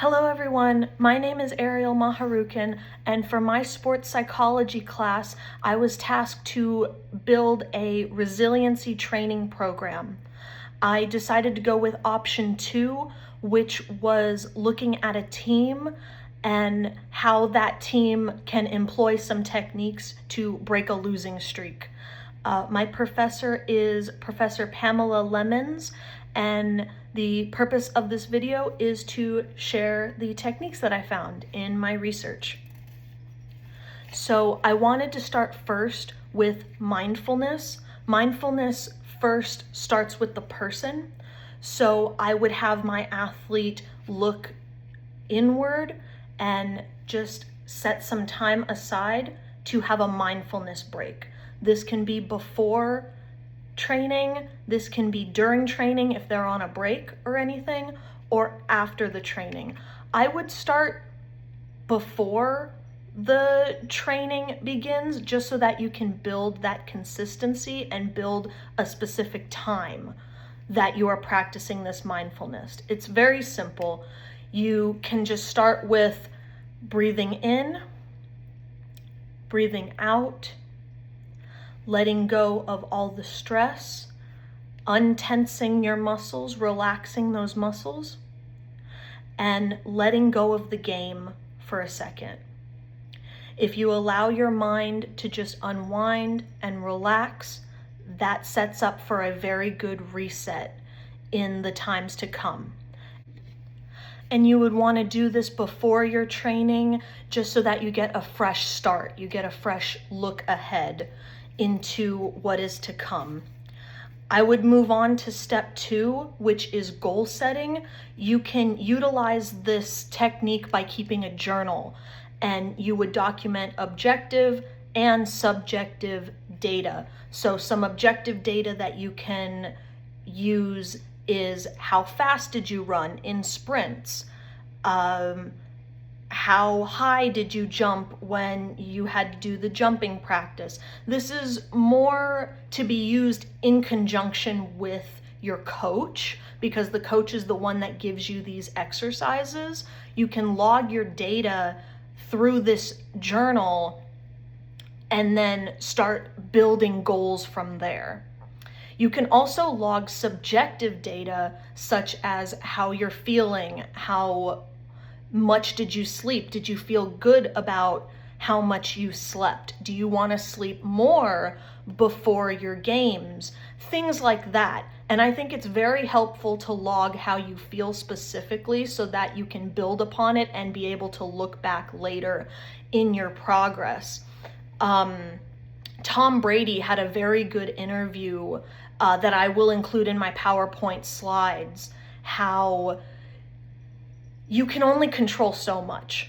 Hello everyone, my name is Ariel Maharukin, and for my sports psychology class, I was tasked to build a resiliency training program. I decided to go with option 2, which was looking at a team and how that team can employ some techniques to break a losing streak. My professor is Professor Pamela Lemons, and the purpose of this video is to share the techniques that I found in my research. So I wanted to start first with mindfulness. Mindfulness first starts with the person. So I would have my athlete look inward and just set some time aside to have a mindfulness break. This can be before training, this can be during training if they're on a break or anything, or after the training. I would start before the training begins just so that you can build that consistency and build a specific time that you are practicing this mindfulness. It's very simple. You can just start with breathing in, breathing out, letting go of all the stress, untensing your muscles, relaxing those muscles, and letting go of the game for a second. If you allow your mind to just unwind and relax, that sets up for a very good reset in the times to come. And you would want to do this before your training just so that you get a fresh start, you get a fresh look ahead into what is to come. I would move on to step 2, which is goal setting. You can utilize this technique by keeping a journal, and you would document objective and subjective data. So some objective data that you can use is how fast did you run in sprints? How high did you jump when you had to do the jumping practice? This is more to be used in conjunction with your coach, because the coach is the one that gives you these exercises. You can log your data through this journal and then start building goals from there. You can also log subjective data, such as how you're feeling, how much did you sleep? Did you feel good about how much you slept? Do you want to sleep more before your games? Things like that. And I think it's very helpful to log how you feel specifically so that you can build upon it and be able to look back later in your progress. Tom Brady had a very good interview that I will include in my PowerPoint slides, how you can only control so much,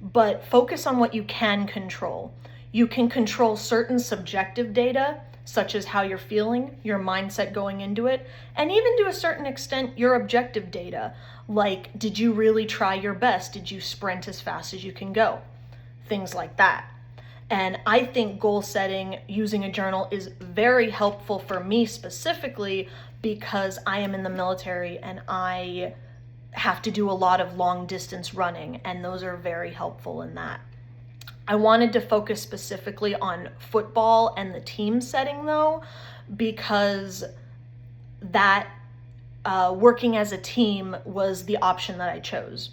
but focus on what you can control. You can control certain subjective data, such as how you're feeling, your mindset going into it, and even to a certain extent, your objective data, like did you really try your best? Did you sprint as fast as you can go? Things like that. And I think goal setting using a journal is very helpful for me specifically because I am in the military and I have to do a lot of long distance running, and those are very helpful in that. I wanted to focus specifically on football and the team setting though, because that working as a team was the option that I chose.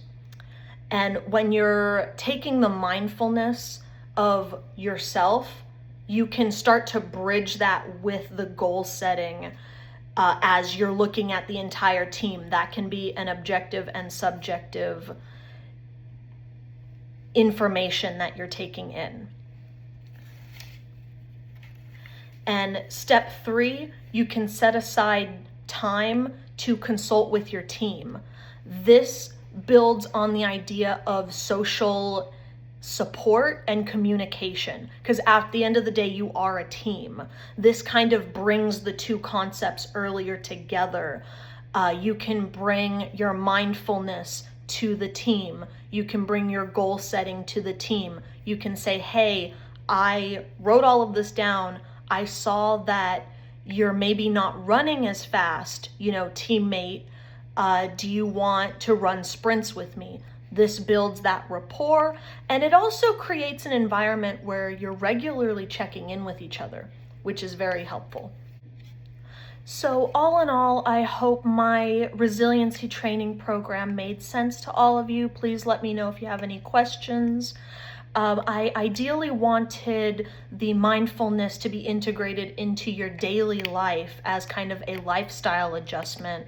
And when you're taking the mindfulness of yourself, you can start to bridge that with the goal setting as you're looking at the entire team. That can be an objective and subjective information that you're taking in. And step 3, you can set aside time to consult with your team. This builds on the idea of social support and communication, because at the end of the day, you are a team. This kind of brings the two concepts earlier together. You can bring your mindfulness to the team. You can bring your goal setting to the team. You can say, hey, I wrote all of this down. I saw that you're maybe not running as fast, teammate. Do you want to run sprints with me? This builds that rapport, and it also creates an environment where you're regularly checking in with each other, which is very helpful. So all in all, I hope my resiliency training program made sense to all of you. Please let me know if you have any questions. I ideally wanted the mindfulness to be integrated into your daily life as kind of a lifestyle adjustment,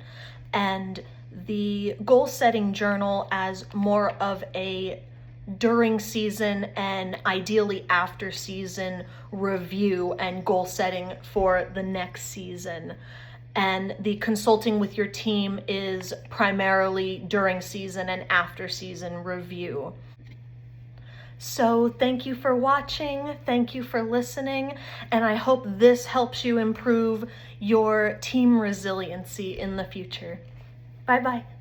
and the goal setting journal as more of a during season and ideally after season review and goal setting for the next season. And the consulting with your team is primarily during season and after season review. So thank you for watching, thank you for listening, and I hope this helps you improve your team resiliency in the future. Bye-bye.